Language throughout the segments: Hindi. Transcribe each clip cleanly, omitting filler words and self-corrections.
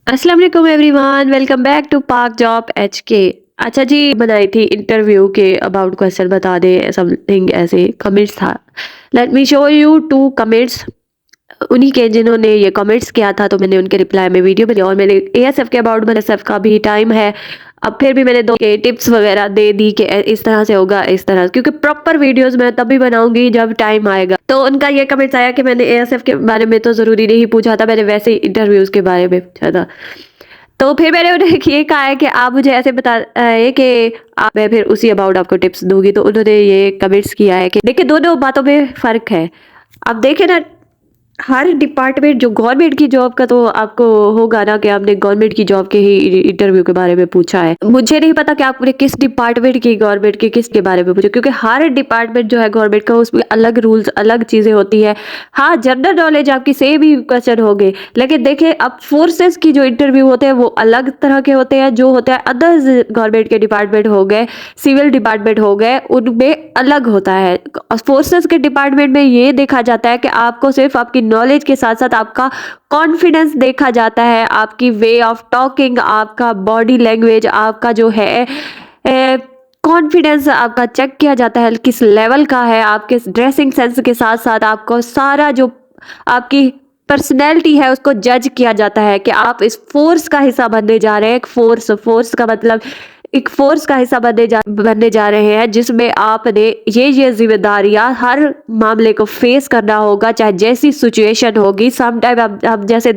अस्सलाम वालेकुम एवरीवन, वेलकम बैक टू पाक जॉब HK। अच्छा जी, बनाई थी इंटरव्यू के अबाउट क्वेश्चन बता दे समथिंग, ऐसे कमेंट्स था। Let me show you two comments उन्हीं के जिन्होंने ये कमेंट्स किया था, तो मैंने उनके रिप्लाई में वीडियो बनी और मैंने ASF के अबाउट BSF का भी टाइम है। अब फिर भी मैंने दो के टिप्स वगैरह दे दी कि इस तरह से होगा, इस तरह, क्योंकि प्रॉपर वीडियोस मैं तभी बनाऊंगी जब टाइम आएगा। तो उनका ये कमेंट्स आया कि मैंने ASF के बारे में तो ज़रूरी नहीं पूछा था, मैंने वैसे ही इंटरव्यूज़ के बारे में पूछा था। तो फिर मैंने उन्हें ये कहा है कि आप मुझे ऐसे बताइए कि आप मैं फिर उसी अबाउट आपको टिप्स दूंगी। तो उन्होंने ये कमेंट्स किया है कि देखिए, दोनों बातों में फ़र्क है। अब देखें ना, हर डिपार्टमेंट जो गवर्नमेंट की जॉब का, तो आपको होगा ना कि आपने गवर्नमेंट की जॉब के ही इंटरव्यू के बारे में पूछा है। मुझे नहीं पता कि आपने किस डिपार्टमेंट की, गवर्नमेंट के किसके बारे में पूछा, क्योंकि हर डिपार्टमेंट जो है गवर्नमेंट का, उसमें अलग रूल्स, अलग चीजें होती है। हाँ, जनरल नॉलेज आपकी सेम ही क्वेश्चन हो गए, लेकिन देखिए अब फोर्सेस की जो इंटरव्यू होते हैं वो अलग तरह के होते हैं। जो होते हैं अदर्स गवर्नमेंट के डिपार्टमेंट हो गए, सिविल डिपार्टमेंट हो गए, उनमें अलग होता है। फोर्सेस के डिपार्टमेंट में ये देखा जाता है कि आपको सिर्फ आपकी नॉलेज के साथ साथ आपका कॉन्फिडेंस देखा जाता है, आपकी वे ऑफ टॉकिंग, आपका बॉडी लैंग्वेज, आपका जो है कॉन्फिडेंस आपका चेक किया जाता है, किस लेवल का है। आपके ड्रेसिंग सेंस के साथ साथ आपको सारा जो आपकी पर्सनैलिटी है उसको जज किया जाता है कि आप इस फोर्स का हिस्सा बनने जा रहे हैं। एक फोर्स, फोर्स का मतलब एक फोर्स का हिस्सा बनने जा रहे हैं, जिसमें आपने ये जिम्मेदारियां हर मामले को फेस करना होगा, चाहे जैसी सिचुएशन होगी। सम टाइम अब जैसे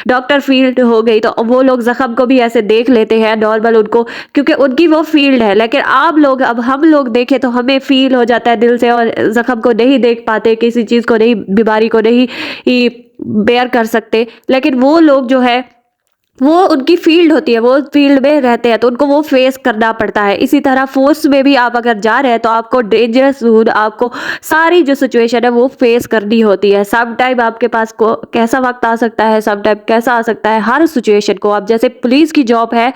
डॉक्टर फील्ड हो गई तो वो लोग जख्म को भी ऐसे देख लेते हैं नॉर्मल उनको, क्योंकि उनकी वो फील्ड है। लेकिन आप लोग, अब हम लोग देखें तो हमें फील हो जाता है दिल से, और जख्म को नहीं देख पाते, किसी चीज़ को नहीं, बीमारी को नहीं बेयर कर सकते। लेकिन वो लोग जो है, वो उनकी फील्ड होती है, वो फील्ड में रहते हैं, तो उनको वो फेस करना पड़ता है। इसी तरह फोर्स में भी आप अगर जा रहे हैं तो आपको डेंजरस जोन, आपको सारी जो सिचुएशन है वो फेस करनी होती है। सम टाइम आपके पास को कैसा वक्त आ सकता है, सम टाइम कैसा आ सकता है, हर सिचुएशन को। अब जैसे पुलिस की जॉब है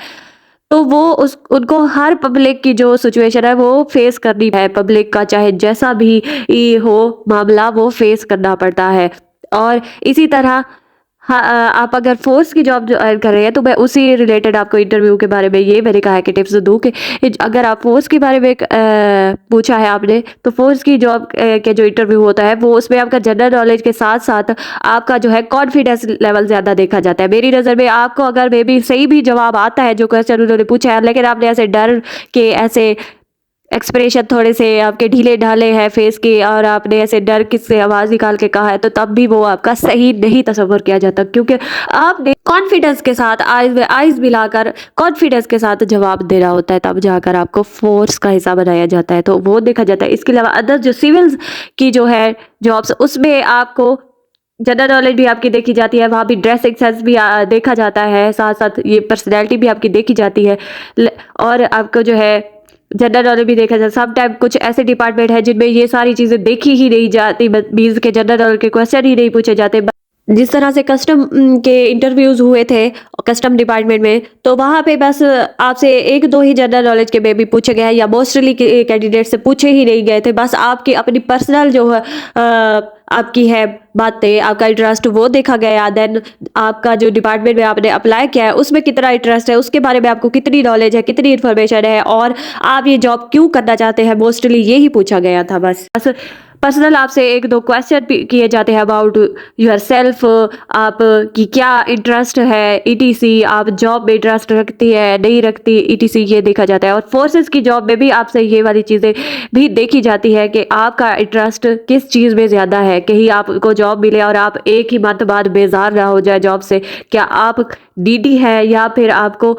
तो वो उस उनको हर पब्लिक की जो सिचुएशन है वो फेस करनी है। पब्लिक का चाहे जैसा भी हो मामला, वो फेस करना पड़ता है। और इसी तरह हाँ, आप अगर फोर्स की जॉब जो कर रहे हैं, तो मैं उसी रिलेटेड आपको इंटरव्यू के बारे में ये मैंने कहा है कि टिप्स दूँ कि अगर आप फोर्स के बारे में पूछा है आपने, तो फोर्स की जॉब के जो इंटरव्यू होता है वो, उसमें आपका जनरल नॉलेज के साथ साथ आपका जो है कॉन्फिडेंस लेवल ज़्यादा देखा जाता है। मेरी नज़र में आपको अगर मे बी सही भी जवाब आता है जो क्वेश्चन उन्होंने पूछा है, लेकिन आपने ऐसे डर के, ऐसे एक्सप्रेशन थोड़े से आपके ढीले ढाले हैं फेस के, और आपने ऐसे डर किससे आवाज़ निकाल के कहा है, तो तब भी वो आपका सही नहीं तस्वर किया जाता, क्योंकि आपने कॉन्फिडेंस के साथ, आइज में आइज मिलाकर कॉन्फिडेंस के साथ जवाब देना होता है, तब जाकर आपको फोर्स का हिस्सा बनाया जाता है, तो वो देखा जाता है। इसके अलावा अदर जो सिविल्स की जो है जॉब्स, उसमें आपको जनरल नॉलेज भी आपकी देखी जाती है, वहाँ भी ड्रेसिंग सेंस भी देखा जाता है, साथ साथ ये पर्सनैलिटी भी आपकी देखी जाती है। और आपको जो है जनरल नॉलेज भी देखा जाता है। सम टाइम कुछ ऐसे डिपार्टमेंट है जिनमें ये सारी चीज़ें देखी ही नहीं जाती, मीन्स के जनरल नॉलेज के क्वेश्चन ही नहीं पूछे जाते। जिस तरह से कस्टम के इंटरव्यूज़ हुए थे कस्टम डिपार्टमेंट में, तो वहाँ पे बस आपसे एक दो ही जनरल नॉलेज के में भी पूछे गए हैं, या मोस्टली कैंडिडेट से पूछे ही नहीं गए थे। बस आपकी अपनी पर्सनल जो है आपकी है बातें, आपका इंटरेस्ट, वो देखा गया। देन आपका जो डिपार्टमेंट में आपने अप्लाई किया है उसमें कितना इंटरेस्ट है, उसके बारे में आपको कितनी नॉलेज है, कितनी इन्फॉर्मेशन है, और आप ये जॉब क्यों करना चाहते हैं, मोस्टली यही पूछा गया था। बस पर्सनल आपसे एक दो क्वेश्चन किए जाते हैं अबाउट योर सेल्फ, आप की क्या इंटरेस्ट है, ETC, आप जॉब में इंटरेस्ट रखती है नहीं रखती, ETC, ये देखा जाता है। और फोर्सेस की जॉब में भी आपसे ये वाली चीज़ें भी देखी जाती है कि आपका इंटरेस्ट किस चीज़ में ज़्यादा है। कहीं आपको जॉब मिले और आप एक ही मंथ बाद बेजार ना हो जाए जॉब से, क्या आप नीडी है, या फिर आपको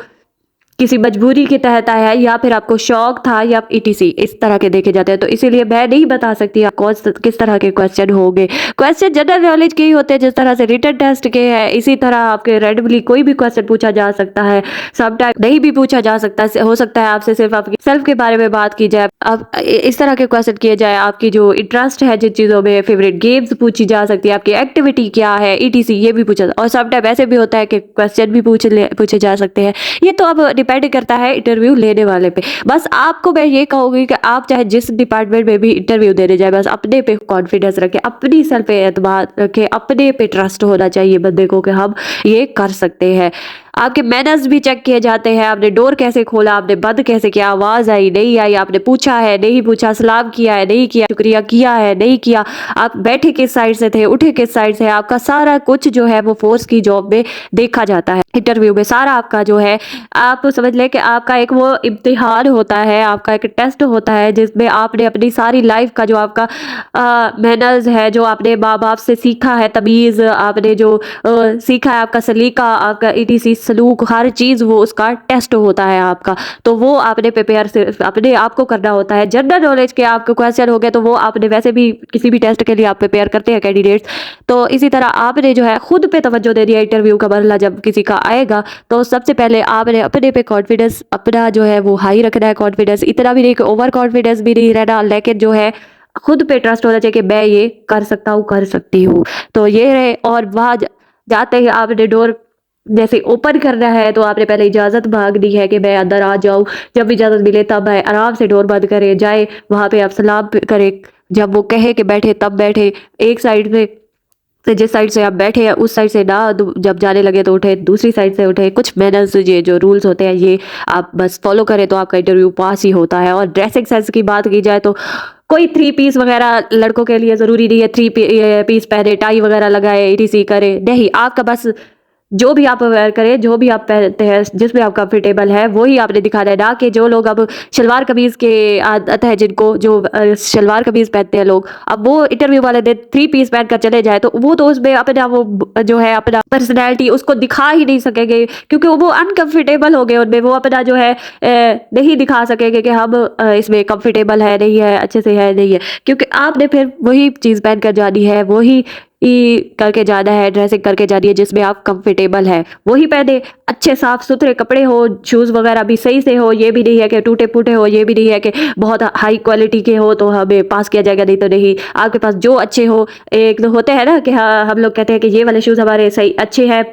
किसी मजबूरी के तहत आया है, या फिर आपको शौक था, या ETC, इस तरह के देखे जाते हैं। तो इसीलिए मैं नहीं बता सकती आप किस तरह के क्वेश्चन होंगे। क्वेश्चन जनरल नॉलेज के ही होते हैं, जिस तरह से रिटन टेस्ट के हैं, इसी तरह आपके रैंडमली कोई भी क्वेश्चन पूछा जा सकता है, समटाइम नहीं भी पूछा जा सकता है। हो सकता है आपसे सिर्फ आपकी सेल्फ के बारे में बात की जाए, आप इस तरह के क्वेश्चन किए जाए, आपकी जो इंटरेस्ट है जिन चीज़ों में, फेवरेट गेम्स पूछी जा सकती है, आपकी एक्टिविटी क्या है, ETC, ये भी पूछा। और समटाइम ऐसे भी होता है कि क्वेश्चन भी पूछे जा सकते हैं। ये तो अब डिपेंड करता है इंटरव्यू लेने वाले पे। बस आपको मैं ये कहूँगी कि आप चाहे जिस डिपार्टमेंट में भी इंटरव्यू देने जाए, बस अपने पे कॉन्फिडेंस रखें, अपनी सेल्फ पे एतमाद रखें, अपने पे ट्रस्ट होना चाहिए बंदे को कि हम ये कर सकते हैं। आपके मैनर्स भी चेक किए जाते हैं। आपने डोर कैसे खोला, आपने बंद कैसे किया, आवाज़ आई, नहीं आई, आपने पूछा है, नहीं पूछा, सलाम किया है, नहीं किया, शुक्रिया किया है, नहीं किया, आप बैठे किस साइड से थे, उठे किस साइड से, आपका सारा कुछ जो है वो फोर्स की जॉब में देखा जाता है। इंटरव्यू में सारा आपका जो है, आप समझ लें कि आपका एक वो इम्तिहान होता है, आपका एक टेस्ट होता है जिसमें आपने अपनी सारी लाइफ का जो आपका मैनर्स है, जो आपने माँ बाप से सीखा है, तमीज़ आपने जो सीखा है, आपका सलीका, आपका ईटीसी सलूक, हर चीज़ वो उसका टेस्ट होता है आपका। तो वो आपने प्रिपेयर सिर्फ अपने आप को करना होता है। जनरल नॉलेज के आपके क्वेश्चन हो गए तो वो आपने वैसे भी किसी भी टेस्ट के लिए आप प्रिपेयर करते हैं कैंडिडेट्स। तो इसी तरह आपने जो है खुद पे तवज्जो दे दिया। इंटरव्यू का मरला जब किसी का आएगा तो सबसे पहले आपने अपने पे कॉन्फिडेंस अपना जो है वो हाई रखना है। कॉन्फिडेंस इतना भी नहीं कि ओवर कॉन्फिडेंस भी नहीं रहना, लेकिन जो है खुद पे ट्रस्ट होना चाहिए कि मैं ये कर सकता हूँ, कर सकती हूँ। तो ये रहे। और वहाँ जाते ही आपने डोर जैसे ओपन करना है तो आपने पहले इजाज़त मांग दी है कि मैं अंदर आ जाऊँ। जब इजाज़त मिले तब है आराम से डोर बंद करे जाए, वहाँ पे आप सलाम करें। जब वो कहे कि बैठे तब बैठे। एक साइड से जिस साइड से आप बैठे हैं उस साइड से ना जब जाने लगे तो उठे, दूसरी साइड से उठे। कुछ मैनर्स ये जो रूल्स होते हैं ये आप बस फॉलो करें तो आपका इंटरव्यू पास ही होता है। और ड्रेसिंग सेंस की बात की जाए तो कोई थ्री पीस वगैरह लड़कों के लिए ज़रूरी नहीं है थ्री पीस पहने, टाई वगैरह लगाए, ईटीसी करे, नहीं। आपका बस जो भी आप वेयर करें, जो भी आप पहनते हैं, जिसमें आप कंफर्टेबल है वही आपने दिखाना है। ना कि जो लोग अब शलवार कमीज़ के आदत है जिनको, जो शलवार कमीज़ पहनते हैं लोग, अब वो इंटरव्यू वाले दिन थ्री पीस पहन कर चले जाए तो वो तो उसमें अपना वो जो है अपना पर्सनैलिटी उसको दिखा ही नहीं सकेंगे, क्योंकि वो अनकंफर्टेबल हो गए उनमें। वो अपना जो है नहीं दिखा सकेंगे कि हम इसमें कंफर्टेबल है, नहीं है, अच्छे से है, नहीं है। क्योंकि आपने फिर वही चीज़ पहन कर जानी है, वही करके जाना है, ड्रेसिंग करके जानी है जिसमें आप कंफर्टेबल है वही पहने। अच्छे साफ सुथरे कपड़े हो, शूज़ वगैरह भी सही से हो, ये भी नहीं है कि टूटे फूटे हो, ये भी नहीं है कि बहुत हाई क्वालिटी के हो तो हमें पास किया जाएगा, नहीं तो नहीं। आपके पास जो अच्छे हो, एक तो होते हैं ना कि हाँ हम लोग कहते हैं कि ये वाले शूज़ हमारे सही अच्छे हैं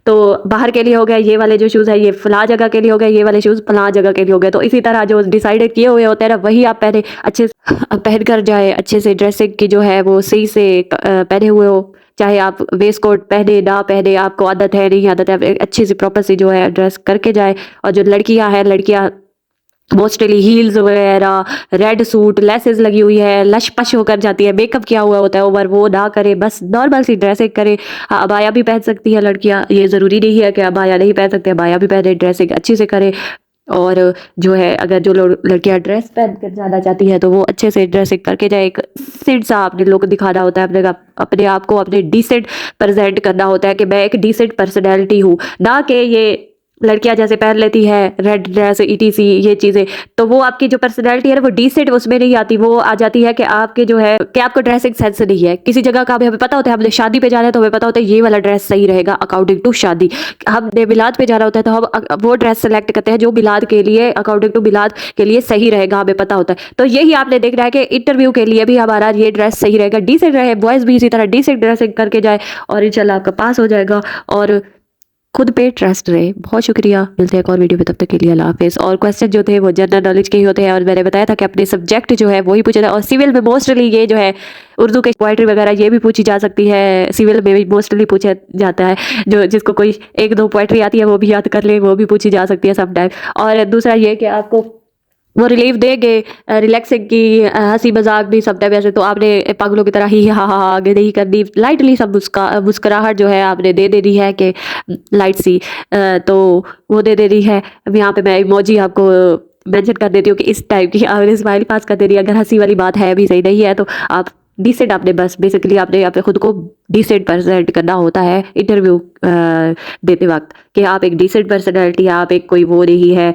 तो बाहर के लिए हो गया, ये वाले जो शूज़ है ये फलां जगह के लिए हो गए, ये वाले शूज़ फलां जगह के लिए हो गए। तो इसी तरह जो डिसाइडेड किए हुए होते हैं ना वही आप पहने, अच्छे से पहन कर जाए। अच्छे से ड्रेसिंग की जो है वो सही से पहने हुए हो, चाहे आप वेस्ट कोट पहने ना पहने, आपको आदत है नहीं आदत है, अच्छे से प्रॉपर से जो है ड्रेस करके जाए। और जो लड़कियां हैं, लड़कियां मोस्टली हील्स वगैरह, रेड सूट, लेसेस लगी हुई है, लश पश होकर जाती है, मेकअप किया हुआ होता है ओवर, वो ना करे, बस नॉर्मल सी ड्रेसिंग करे। हाँ, अबाया भी पहन सकती है लड़कियां, ये ज़रूरी नहीं है कि अबाया नहीं पहन सकते, अबाया भी पहने, ड्रेसिंग अच्छे से करे। और जो है अगर जो लोग लड़कियां ड्रेस पहन कर जाना चाहती है तो वो अच्छे से ड्रेसिंग करके जाए। एक सिड सा अपने लोग दिखाना होता है, अपने आप को अपने डिसेंट प्रेजेंट करना होता है कि मैं एक डिसेंट पर्सनैलिटी हूँ। ना कि ये लड़कियां जैसे पहन लेती है रेड ड्रेस, ईटीसी, ये चीज़ें, तो वो आपकी जो पर्सनैलिटी है ना वो डिसेंट उसमें नहीं आती। वो आ जाती है कि आपके जो है कि आपको ड्रेसिंग सेंस नहीं है। किसी जगह का हमें पता होता है, हमने शादी पे जाना है तो हमें पता होता है ये वाला ड्रेस सही रहेगा अकॉर्डिंग टू शादी। हमने मिलाद पे जाना होता है तो हम वो ड्रेस सेलेक्ट करते हैं जो मिलाद के लिए अकॉर्डिंग टू मिलाद के लिए सही रहेगा, हमें पता होता है। तो यही आपने देखना है कि इंटरव्यू के लिए भी हमारा ये ड्रेस सही रहेगा, डिसेंट रहे। बॉयज़ भी इसी तरह डिसेंट ड्रेसिंग करके जाए और इंशाल्लाह आपका पास हो जाएगा। और खुद पे ट्रस्ट रहे। बहुत शुक्रिया, मिलते हैं एक और वीडियो में, तब तक के लिए अल्लाह हाफिज़। और क्वेश्चन जो थे वो जनरल नॉलेज के ही होते हैं और मैंने बताया था कि अपने सब्जेक्ट जो है वही पूछा था। और सिविल में मोस्टली ये जो है उर्दू के पोइट्री वगैरह ये भी पूछी जा सकती है, सिविल में भी मोस्टली पूछा जाता है। जो जिसको कोई एक दो पोइट्री आती है वो भी याद कर ले, वो भी पूछी जा सकती है समटाइम। और दूसरा ये कि आपको वो रिलीफ देंगे, रिलैक्सिंग की हंसी मजाक भी सब टाइम। ऐसे तो आपने पागलों की तरह ही हाँ हाँ आगे नहीं करनी, लाइटली सब मुस्कुराहट जो है आपने दे देनी है कि लाइट सी तो वो दे देनी है। अब यहाँ पे मैं इमोजी आपको मेंशन कर देती हूँ कि इस टाइप की आपने स्माइल पास कर देनी है। अगर हंसी वाली बात है भी सही नहीं है तो आप डिसेंट, आपने बस बेसिकली आपने यहाँ पे खुद को डिसेंट प्रेजेंट करना होता है इंटरव्यू देते वक्त कि आप एक डिसेंट पर्सनैलिटी है, आप एक कोई वो नहीं है